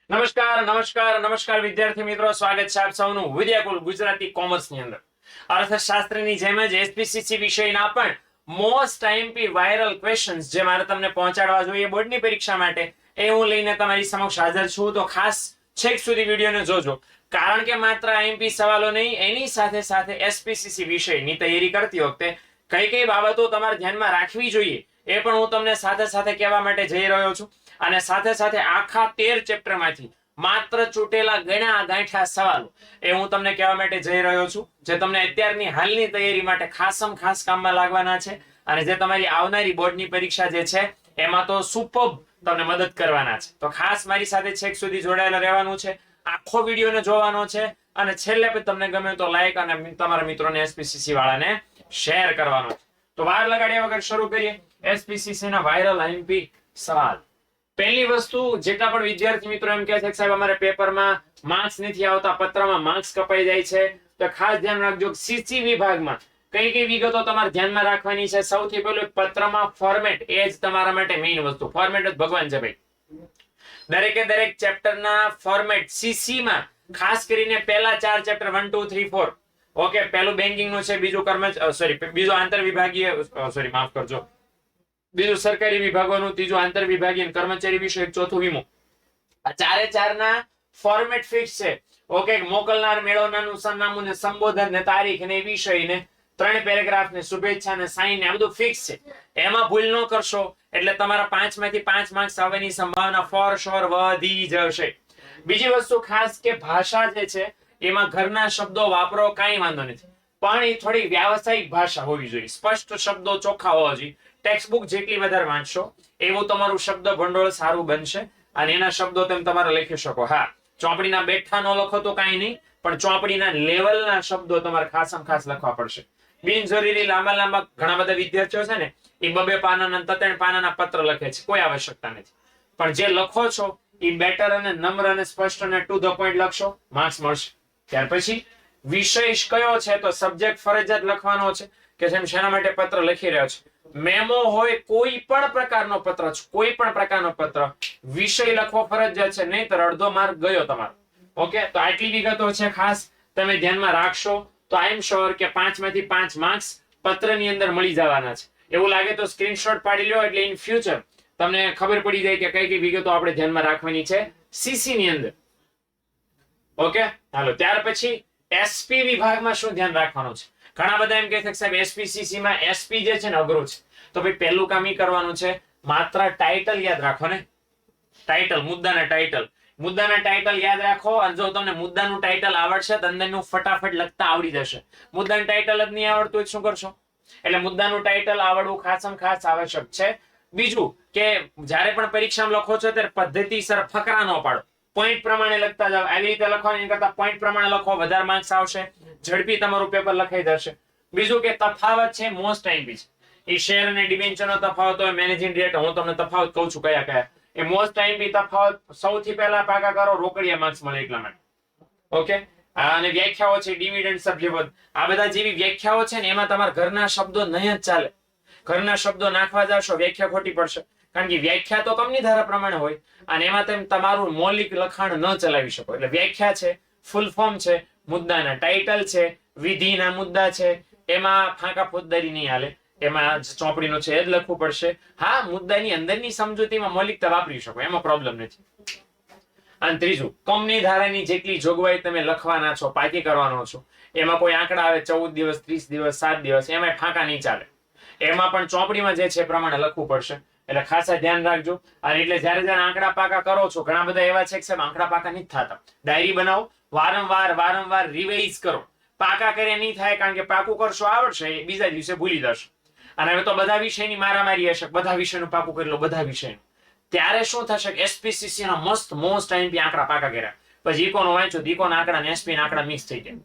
નમસ્કાર વિદ્યાર્થી મિત્રો, સ્વાગત છે આપ સૌનું વિદ્યાકુલ ગુજરાતી કોમર્સ ની અંદર. અર્થશાસ્ત્રની જેમ જ એસપીસીસી વિષયના પણ મોસ્ટ આઈએમપી વાયરલ ક્વેશ્ચન્સ જે મારે તમને પહોંચાડવા જોઈએ બોર્ડની પરીક્ષા માટે, એ હું લઈને તમારી સમક્ષ હાજર છું. તો ખાસ છેક સુધી વિડીયોને જોજો, કારણ કે માત્ર આઈએમપી સવાલો નહીં, એની સાથે સાથે એસપીસીસી વિષયની તૈયારી કરતી વખતે કઈ કઈ બાબતો તમારે ધ્યાનમાં રાખવી જોઈએ એ પણ હું તમને સાથે સાથે કહેવા માટે જઈ રહ્યો છું. અને સાથે સાથે આખા 13 ચેપ્ટરમાંથી માત્ર ચૂંટેલા ગણ્યા ગાંઠ્યા સવાલો એ હું તમને કહેવા માટે જઈ રહ્યો છું, જે તમને અત્યારની હાલની તૈયારી માટે ખાસમ ખાસ કામમાં લાગવાના છે અને જે તમારી આવનારી બોર્ડની પરીક્ષા જે છે એમાં તો સુપર્બ તમને મદદ કરવાના છે. તો ખાસ મારી સાથે છેક સુધી જોડાયેલા રહેવાનું છે, આખો વિડીયોને જોવાનો છે અને છેલ્લે પછી તમને ગમે તો લાઈક અને તમારા મિત્રોને એસપીસીસી વાળાને શેર કરવાનો છે. તો વાર લગાડ્યા વગર શરૂ કરીએ એસપીસીસી ના વાયરલ આઈએમપી સવાલ. પહેલી વસ્તુ, જેટલા પણ વિદ્યાર્થી મિત્રો એમ કહે છે કે સાહેબ અમારે પેપરમાં માર્ક્સ નથી આવતા, પત્રમાં માર્ક્સ કપાઈ જાય છે, તો ખાસ ધ્યાન રાખજો સીસી વિભાગમાં કઈ કઈ વિગતો તમારે ધ્યાનમાં રાખવાની છે. સૌથી પહેલું પત્રમાં ફોર્મેટ, એ જ તમારા માટે મેઇન વસ્તુ. ફોર્મેટ જ ભગવાન છે ભાઈ. દરેકે દરેક ચેપ્ટરના ફોર્મેટ સીસી માં ખાસ કરીને પહેલા 4 ચેપ્ટર 1 2 3 4, ઓકે, પહેલું બેંકિંગ નું છે, બીજું બીજું આંતર વિભાગીય, માફ કરજો, બીજું સરકારી વિભાગોનું, ત્રીજું આંતર વિભાગીય કર્મચારી વિષય, ચોથું વીમો. આ ચારે ચાર ના ફોર્મેટ ફિક્સ છે. ઓકે, મોકલનાર, મેળવનારનું સરનામું ને સંબોધન ને તારીખ ને વિષય ને 3 પેરેગ્રાફ ને શુભેચ્છા ને સાઈન ને આ બધું ફિક્સ છે. એમાં ભૂલ ન કરશો એટલે તમારા 5 માંથી 5 માર્ક્સ આવવાની સંભાવના ફોર શ્યોર વધી જશે. બીજી વસ્તુ ખાસ કે ભાષા જે છે એમાં ઘરના શબ્દો વાપરો, કાંઈ વાંધો નથી, પણ એ થોડી વ્યાવસાયિક ભાષા હોવી જોઈએ. સ્પષ્ટ શબ્દો ચોખ્ખા હોવા જોઈએ. ટેક્સ્ટ બુક જેટલી વધારે વાંચશો એવું તમારું શબ્દ ભંડોળ સારું બનશે અને એના શબ્દો તેમ તમારે લખી શકો. હા, ચોપડીના બેઠા ન લખો તો કાંઈ નહીં, પણ ચોપડીના લેવલના શબ્દો તમારે ખાસમ ખાસ લખવા પડશે. બિનજરૂરી લાંબા લાંબા ઘણા બધા વિદ્યાર્થીઓ છે ને એ 2 પાનાના 3 પાનાના પત્ર લખે છે, કોઈ આવશ્યકતા નથી. પણ જે લખો છો એ બેટર અને નમ્ર અને સ્પષ્ટ અને ટુ ધ પોઈન્ટ લખશો, માર્ક્સ મળશે. ત્યાર પછી વિષય કયો છે, તો સબ્જેક્ટ ફરજિયાત લખવાનો છે કે જેમ શેના માટે પત્ર લખી રહ્યો છે. મેમો હોય, કોઈ પણ પ્રકારનો પત્ર છે, કોઈ પણ પ્રકારનો પત્ર, વિષય લખવો ફરજિયાત છે, નહીં તો અડધો માર્ક ગયો તમારો. ઓકે, તો આટલી વિગતો છે, ખાસ તમે ધ્યાનમાં રાખશો તો આઈ એમ શ્યોર કે 5 માંથી 5 માર્ક્સ પત્રની અંદર મળી જવાના છે. એવું લાગે તો સ્ક્રીનશોટ પાડી લો, એટલે ઇન ફ્યુચર તમને ખબર પડી જાય કે કઈ કઈ વિગતો આપણે ધ્યાનમાં રાખવાની છે સીસી ની અંદર. ઓકે, હાલો, ત્યાર પછી એસપી વિભાગમાં શું ધ્યાન રાખવાનું છે. ઘણા બધા એમ કહે છે કે સાહેબ એસપીસીસી માં એસપી જે છે ને અઘરું છે. તો ભાઈ પહેલું કામ ઈ કરવાનું છે, માત્ર ટાઇટલ યાદ રાખો ને. ટાઇટલ, મુદ્દાના ટાઇટલ યાદ રાખો. અને જો તમને મુદ્દાનું ટાઇટલ આવડશે તો અંદરનું ફટાફટ લખતા આવડી જશે. મુદ્દાનું ટાઇટલ જ નહીં આવડતું હોય શું કરશો? એટલે મુદ્દાનું ટાઇટલ આવડવું ખાસમ ખાસ આવશ્યક છે. બીજું કે જ્યારે પણ પરીક્ષામાં લખો છો ત્યારે પદ્ધતિસર ફકરા ન પાડો, પોઈન્ટ પ્રમાણે લખતા જાવ. આવી રીતે લખવાની કરતા પોઈન્ટ પ્રમાણે લખો, વધારે માર્ક્સ આવશે, ઝડપી તમારું પેપર લખાઈ જશે. બીજું કે તફાવત છે, મોસ્ટ આઈએમપી છે. એ શેર અને ડિબેન્ચરનો તફાવત હોય, મેનેજિંગ ડિરેક્ટર, હું તમને તફાવત કહું છું કયા કયા. એ મોસ્ટ આઈએમપી તફાવત સૌથી પહેલા પાકા કરો, રોકડિયા માર્ક્સ મળે એટલા માટે. ઓકે, અને વ્યાખ્યાઓ છે, ડિવિડન્ડ, સભ્યપદ, આ બધા જેવી વ્યાખ્યાઓ છે ને એમાં તમારા ઘરના શબ્દો નહીં જ ચાલે. ઘરના શબ્દો નાખવા જશો વ્યાખ્યા ખોટી પડશે, કારણ કે વ્યાખ્યા તો કંપની ધારા પ્રમાણે હોય અને એમાં તમે તમારું મૌલિક લખાણ ન ચલાવી શકો. એટલે વ્યાખ્યા છે, ફૂલ ફોર્મ છે, મુદ્દાના ટાઇટલ છે, વિધિના મુદ્દા છે, એમાં ફાંકા ફોજદારી નહીં હાલે, એમાં ચોપડીનું છે એ જ લખવું પડશે. હા, મુદ્દાની અંદરની સમજૂતીમાં મૌલિકતા વાપરી શકો, એમાં પ્રોબ્લેમ નથી. અને ત્રીજું, કંપની ધારાની જેટલી જોગવાઈ તમે લખવાના છો, પાકી કરવાનો છો, એમાં કોઈ આંકડા આવે 14 દિવસ, 30 દિવસ, 7 દિવસ, એમાં ફાંકા નહીં ચાલે. એમાં પણ ચોપડીમાં જે છે એ પ્રમાણે લખવું પડશે. એટલે ખાસા ધ્યાન રાખજો. અને એટલે જયારે આંકડા પાકા કરો છો, ઘણા બધા એવા છે કે સાહેબ આંકડા પાકા નથી થતા. ડાયરી બનાવો, વારંવાર રિવાઇઝ કરો. પાકા કરે નહીં થાય, કારણ કે પાકું કરશો આવડશે, બીજા દિવસે ભૂલી જશો. અને હવે તો બધા વિષયની મારામારી હશે, બધા વિષયનું પાકું કરી લો, બધા વિષયનું. ત્યારે શું થશે કે એસપીસીસી ના મોસ્ટ આઈએમપી આંકડા પાકા કર્યા, પછી ઇકોનો વાંચો, ઇકોના આંકડા ને એસપી ના આંકડા મિક્સ થઈ જાય.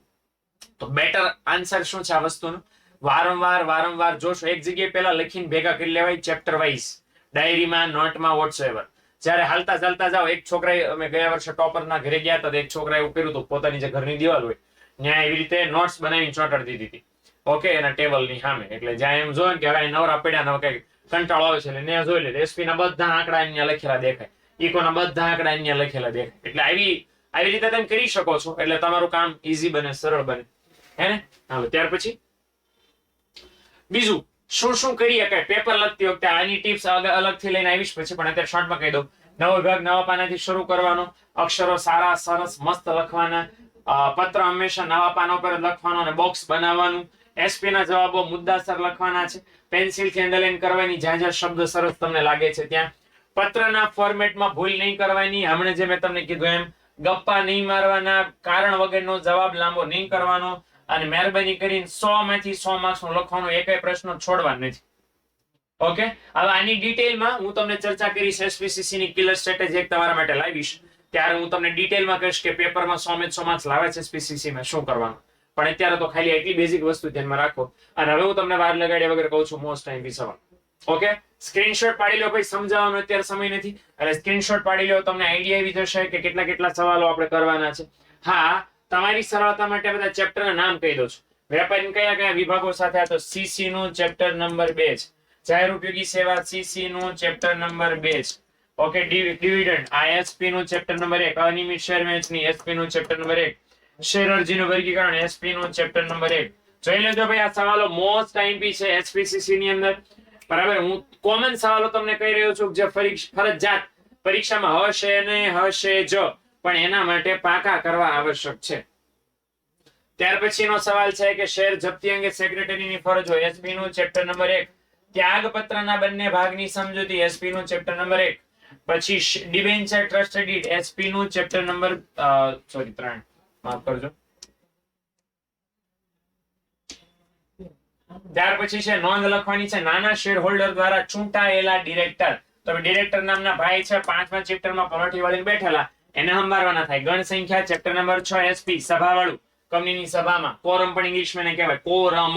તો બેટર આન્સર શું છે આ વસ્તુનું? વારંવાર જોશો. એક જગ્યાએ પેલા લખીને ભેગા કરી લેવાય, ચેપ્ટર વાઇઝ, ડાયરીમાં, નોટમાં, વોટ્સએવર. જયારે હાલતા ચાલતા જાઓ, એક છોકરાએ, અમે ગયા વર્ષે ટોપરના ઘરે ગયા હતા, એક છોકરાએ એવું કર્યું હતું, પોતાની જે ઘરની દિવાલ હોય ત્યાં એવી રીતે નોટ્સ બનાવીને ચોંટાડી દીધી હતી. ઓકે, એના ટેબલની સામે. એટલે જ્યાં એમ જોયું કે હવે નવરા પડ્યા ને કઈ કંટાળો આવે છે એટલે ત્યાં જોઈ લે, એસપી ના બધા આંકડા અહીંયા લખેલા દેખાય. ઇકોના બધા આંકડા અહીંયા લખેલા દેખાય. એટલે આવી રીતે તમે કરી શકો છો, એટલે તમારું કામ ઈઝી બને, સરળ બને, હે ને? હાલો ત્યાર પછી બીજું શું કરી શકાય પેપર લખતી વખતે. આની ટિપ્સ અલગથી લઈને આવીશ પછી, પણ અત્યારે શોર્ટમાં કહી દઉં. નવો વિભાગ નવા પાનાથી શરૂ કરવાનો, અક્ષરો સારા સરસ મસ્ત લખવાના, પત્ર હંમેશા નવા પાના પર લખવાનો અને બોક્સ બનાવવાનું, એસપી ના જવાબો મુદ્દાસર લખવાના છે, પેન્સિલ થી અંડરલાઈન કરવાની જ્યાં જ્યાં શબ્દ સરસ તમને લાગે છે ત્યાં, પત્રના ફોર્મેટમાં ભૂલ નહીં કરવાની, હમણાં જે મેં તમને કીધું એમ ગપ્પા નહીં મારવાના, કારણ વગરનો જવાબ લાંબો નહીં કરવાનો, અને મહેરબાની કરીને 100 માંથી 100 માર્ક્સ નું લખવાનો, એકેય પ્રશ્ન છોડવા નથી. ઓકે, હવે આની ડિટેલમાં હું તમને ચર્ચા કરીશ. એસપીસીસી ની કિલર સ્ટ્રેટેજી એક તમારા માટે લાવીશ, ત્યારે હું તમને ડિટેલમાં કહીશ કે પેપરમાં 100 માંથી 100 માર્ક્સ લાવે છે એસપીસીસી માં શું કરવાનું. પણ અત્યારે તો ખાલી એટલી બેઝિક વસ્તુ ધ્યાનમાં રાખો. અને હવે હું તમને વાર લગાડ્યા વગર કહું છું મોસ્ટ ટાઈમ સવાલ. ઓકે, સ્ક્રીનશોટ પાડી લો ભાઈ, સમજાવવાનો અત્યારે સમય નથી, એટલે સ્ક્રીનશોટ પાડી લો, તમને આઈડિયા આવી જશે કે કેટલા સવાલો આપણે કરવાના છે. હા, તમારી સરળતા માટે બધા ચેપ્ટરના નામ કહી દઉં છું. વેપારી કયા વિભાગો સાથે? તો સીસી નું ચેપ્ટર નંબર 2 છે. જાહેર ઉપયોગી સેવા સીસી નું ચેપ્ટર નંબર 2 છે. ઓકે, ડિવિડન્ડ આઈએસપી નું ચેપ્ટર નંબર 1, અનિયમિત શેર વેચણી એસપી નું ચેપ્ટર નંબર 1, શેર અરજીનું વર્ગીકરણ એસપી નું ચેપ્ટર નંબર 1. જોઈ લેજો ભાઈ, આ સવાલો મોસ્ટ આઈએમપી છે એસપીસીસી ની અંદર. બરાબર, હું કોમન સવાલો તમને કહી રહ્યો છું જે ફરજિયાત પરીક્ષામાં હશે ને હશે જ, પણ એના માટે પાકા કરવા આવશ્યક છે. ત્યાર પછીનો સવાલ છે કે શેર જપ્તી અંગે સેક્રેટરીની ફરજો એસપી નું ચેપ્ટર નંબર 1, ત્યાગપત્રના બંને ભાગની સમજૂતી એસપી નું ચેપ્ટર નંબર 1, પછી ડિબેન્ચર ટ્રસ્ટ ડીડ એસપી નું ચેપ્ટર નંબર 3, માફ કરજો. ત્યાર પછી છે નોંધ લખવાની છે નાના શેર હોલ્ડર દ્વારા ચૂંટાયેલા ડિરેક્ટર. તો ડિરેક્ટર નામના ભાઈ છે 5મા ચેપ્ટરમાં પરોઠી વાળીને બેઠેલા, એને સંભાળવાના થાય. ગણ સંખ્યા ચેપ્ટર નંબર 6 એસપી સભાવાળું, કંપનીની સભામાં. કોરમ પણ ઇંગ્લિશમાં એને કહેવાય, કોરમ.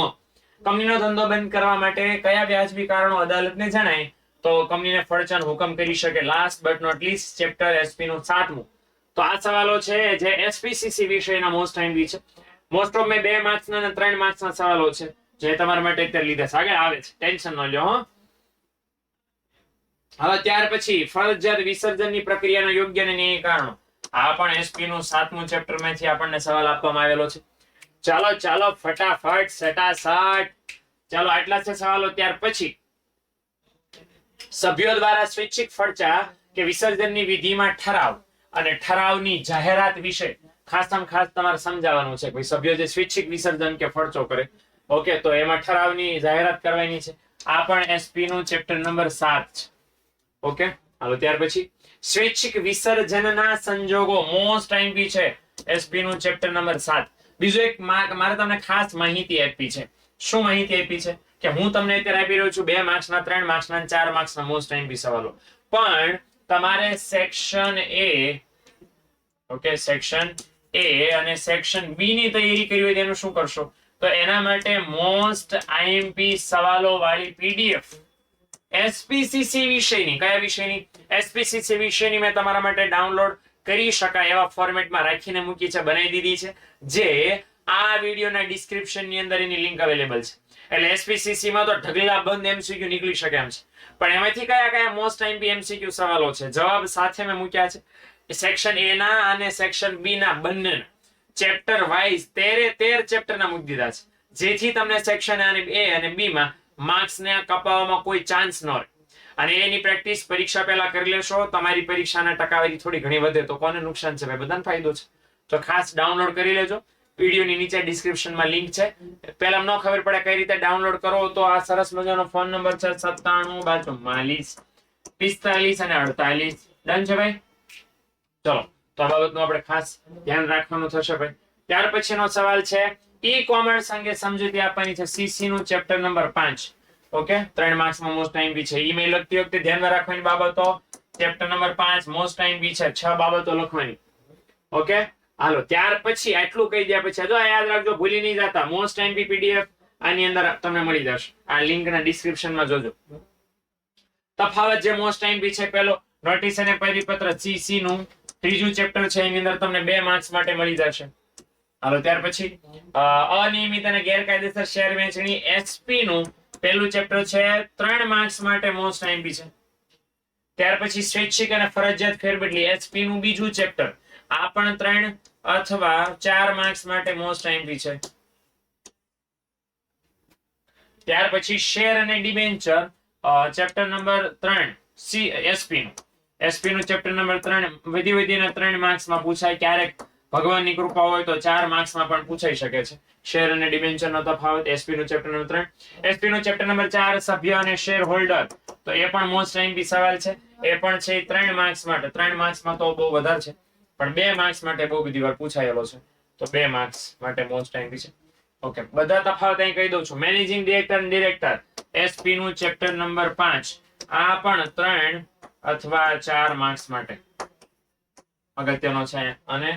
કંપનીનો ધંધો બંધ કરવા માટે કયા વ્યાજબી કારણો અદાલતને જણાય તો કંપનીને ફરજન હુકમ કરી શકે. Last but not least chapter SP નું 7મું. તો આ સવાલો છે જે એસપીસીસી વિષયના મોસ્ટ ટાઈમલી છે. મોસ્ટ ઓફ મેં 2 માર્ક્સના અને 3 માર્ક્સના સવાલો છે જે તમારા માટે અત્યારે લીધા છે, આગળ આવે છે, ટેન્શન ન લ્યો. હવે ત્યાર પછી ફરજિયાત વિસર્જનની પ્રક્રિયાના યોગ્ય અને ન્યાયી કારણો. આ પણ એસપી નું 7મું ચેપ્ટર માંથી આપણને સવાલ આપવામાં આવેલો છે. ચાલો ફટાફટ સટાસટ. ચાલો આટલા છે સવાલો. ત્યાર પછી સભ્યો દ્વારા સ્વૈચ્છિક ફરજા કે વિસર્જનની વિધિમાં ઠરાવ અને ઠરાવની જાહેરાત વિશે ખાસ તમારે સમજાવવાનું છે. ભાઈ સભ્યો જે સ્વૈચ્છિક વિસર્જન કે ફરજો કરે, ઓકે, તો એમાં ઠરાવની જાહેરાત કરવાની છે. આ પણ એસપી નું ચેપ્ટર નંબર 7 છે. ઓકે, હાલો ત્યાર પછી સ્વૈચ્છિક વિસર્જનના સંજોગો મોસ્ટ આઈએમપી છે એસપી નું ચેપ્ટર નંબર 7. બીજું એક મારે તમને ખાસ માહિતી આપી છે. શું માહિતી આપી છે કે હું તમને અત્યારે આપી રહ્યો છું 2 માર્ક્સના, 3 માર્ક્સના, 4 માર્ક્સના મોસ્ટ આઈએમપી સવાલો, પણ તમારે section A, okay, section A અને સેક્શન બી ની તૈયારી કરવી હોય તેનું શું કરશો? તો એના માટે મોસ્ટ આઈએમપી સવાલો વાળી પીડીએફ એસપીસીસી વિષયની, કયા વિષયની? એસપીસીસી વિષયની મેં તમારા માટે ડાઉનલોડ કરી શકાય એવા ફોર્મેટમાં રાખીને મૂકી છે, બનાવી દીધી છે, જે આ વિડીયોના ડિસ્ક્રિપ્શન ની અંદર એની લિંક અવેલેબલ છે. એટલે એસપીસીસી માં તો ઢગલા બંધ એમસીક્યુ નીકળી શકે એમ છે, પણ એમાંથી કયા મોસ્ટ આઈએમપી એમસીક્યુ સવાલો છે જવાબ સાથે મેં મૂક્યા છે. સેક્શન એ ના અને સેક્શન બી ના બંને ચેપ્ટર વાઇઝ 13 ચેપ્ટરના મૂકી દીધા છે, જેથી તમને સેક્શન એ અને બી માં માર્ક્સ ને કપાવવામાં કોઈ ચાન્સ ન રહે. અને એની પ્રેક્ટિસ પરીક્ષા પહેલા કરી લેશો, તમારી પરીક્ષાના ટકાવારી થોડી ઘણી વધે તો કોને નુકસાન છે? ભાઈ બધાને ફાયદો છે. તો ખાસ ડાઉનલોડ કરી લેજો. વિડીયોની નીચે ડિસ્ક્રિપ્શનમાં લિંક છે. પહેલા ન ખબર પડે કઈ રીતે ડાઉનલોડ કરો તો આ સરસ મજાનો ફોન નંબર છે 97 44 45 અને 48. ડન છે ભાઈ? ચલો, તો આ બાબતનું આપણે ખાસ ધ્યાન રાખવાનું થશે ભાઈ. ત્યાર પછીનો સવાલ છે ઈ કોમર્સ અંગે સમજૂતી આપવાની છે, સીસી નું ચેપ્ટર નંબર 5. ઓકે, 3 માર્ક્સમાં મોસ્ટ આઈએમપી છે. ઈમેલ લખતી વખતે ધ્યાનમાં રાખવાની બાબતો ચેપ્ટર નંબર 5 મોસ્ટ આઈએમપી છે, 6 બાબતો લખવાની. ઓકે, હાલો ત્યાર પછી આટલું કહી દયા પછી જો યાદ રાખજો, ભૂલી નહીં જતા, મોસ્ટ આઈએમપી પીડીએફ આની અંદર તમને મળી જશે. આ લિંકના ડિસ્ક્રિપ્શનમાં જોજો. તફાવત જે મોસ્ટ આઈએમપી છે, પેલો નોટિસ અને પરિપત્ર સીસી નું 3જું ચેપ્ટર છે, એની અંદર તમને 2 માર્ક્સ માટે મળી જશે. હાલો ત્યાર પછી અનિયમિત અને ગેરકાયદેસર શેર વેચણી એસપી નું પહેલું ચેપ્ટર છે, 3 માર્ક્સ માટે મોસ્ટ આઈએમપી છે. ત્યાર પછી સ્વૈચ્છિક અને ફરજિયાત ફેરબદલી એસપી નું બીજું ચેપ્ટર, આ પણ 3 અથવા 4 માર્ક્સ માટે મોસ્ટ આઈએમપી છે. ત્યાર પછી શેર અને ડિબેન્ચર ચેપ્ટર નંબર 3 એસપી નું ચેપ્ટર નંબર 3 વધીને 3 માર્ક્સ માં પૂછાય, ક્યારેક ભગવાનની કૃપા હોય તો 4 માર્ક્સ માં પણ પૂછાઈ શકે છે. શેર અને ડિબેન્ચર નો તફાવત, એસપી નું ચેપ્ટર નંબર 3. એસપી નું ચેપ્ટર નંબર 4 સભ્ય અને શેર હોલ્ડર, તો એ પણ મોસ્ટ આઈએમપી સવાલ છે. એ પણ છે 3 માર્ક્સ માટે. 3 માર્ક્સ માં તો બહુ વધારે છે, પણ 2 માર્ક્સ માટે બહુ બધી વાર પૂછાયેલો છે, તો 2 માર્ક્સ માટે મોસ્ટ આઈએમપી છે. ઓકે, બધા તફાવત અહીં કહી દઉં છું. મેનેજિંગ ડિરેક્ટર અને ડિરેક્ટર, એસપી નું ચેપ્ટર નંબર 5, આ પણ 3 અથવા 4 માર્ક્સ માટે અગત્યનો છે. અને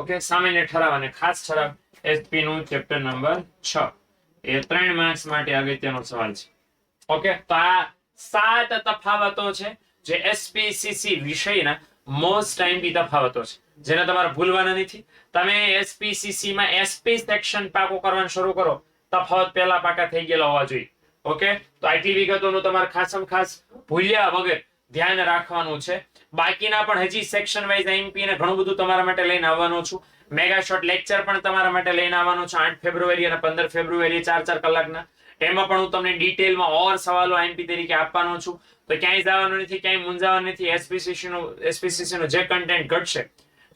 ઓકે, સામાન્ય ઠરાવ અને ખાસ ઠરાવ, એસપી નું ચેપ્ટર નંબર 6, એ 3 માર્ક્સ માટે અગત્યનો સવાલ છે. ઓકે, તો આ 7 તફાવતો છે જે એસપીસીસી વિષયના મોસ્ટ આઈએમપી તફાવતો છે, જેને તમારે ભૂલવાના નથી. તમે એસપીસીસી માં એસપી સેક્શન પાકો કરવાનું શરૂ કરો, તફાવત પહેલા પાકા થઈ ગયેલા હોવા જોઈએ. ઓકે, તો આટલી વિગતોનું તમારે ખાસમ ખાસ ભૂલ્યા વગર ધ્યાન રાખવાનું છે. બાકીના પણ હજી સેક્શન વાઇઝ આઈએમપી ને ઘણું બધું તમારા માટે લઈને આવવાનો છું. મેગા શોર્ટ લેક્ચર પણ તમારા માટે લઈને આવવાનો છું 8 ફેબ્રુઆરી અને 15 ફેબ્રુઆરી 4-4 કલાકના. એમાં પણ હું તમને ડિટેલમાં ઓર સવાલો આઈએમપી તરીકે આપવાનો છું. તો ક્યાંય જવાનું નથી, ક્યાંય મૂંઝાવાનું નથી. એસપીસીસી નું જે કન્ટેન્ટ ઘટશે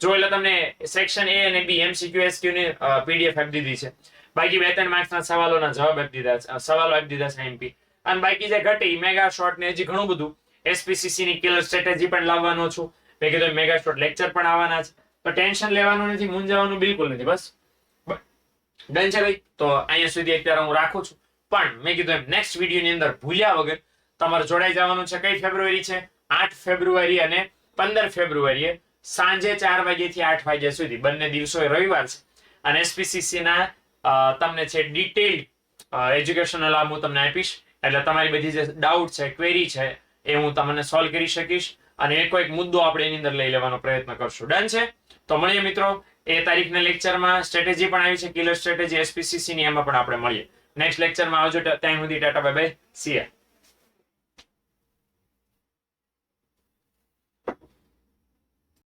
જો, એટલે તમને સેક્શન એ અને બી એમસીક્યુ એસક્યુ ની પીડીએફ આપી દીધી છે. બાકી 2-3 માર્ક્સ ના સવાલોના જવાબ આપી દીધા છે, સવાલો આપી દીધા છે આઈએમપી. અને બાકી જે ઘટી મેગા શોર્ટ ને હજી ઘણું બધું એસપીસીસી ની કિલર સ્ટ્રેટેજી પણ લાવવાનો છું. મેં કીધું મેગા શોર્ટ લેક્ચર પણ આવવાના છે, તો ટેન્શન લેવાનું નથી, મૂંઝાવાનું બિલકુલ નથી. બસ ડન છે ભાઈ. તો અહીંયા સુધી અત્યારે હું રાખું છું, પણ મેં કીધું એમ નેક્સ્ટ વિડીયો ની અંદર ભૂલ્યા વગર તમારે જોડાઈ જવાનું છે. કઈ ફેબ્રુઆરી છે? 8 ફેબ્રુઆરી અને 15 ફેબ્રુઆરીએ સાંજે 4 વાગ્યાથી 8 વાગ્યા સુધી, બંને દિવસો રવિવાર છે. અને એસપીસીસી ના તમને છે ડિટેઇલ્ડ એજ્યુકેશનલ લાભ હું તમને આપીશ, એટલે તમારી બધી જે ડાઉટ છે, ક્વેરી છે, એ હું તમને સોલ્વ કરી શકીશ. અને એક મુદ્દો આપણે એની અંદર લઈ લેવાનો પ્રયત્ન કરશું. ડન છે? તો મળીએ મિત્રો. એ તારીખના લેક્ચરમાં સ્ટ્રેટેજી પણ આવી છે, કિલર સ્ટ્રેટેજી એસપીસીસી ની, એમાં પણ આપણે મળીએ. નેક્સ્ટ લેક્ચરમાં આવજો. ત્યાં સુધી ટાટા બાય બાય, સી યા.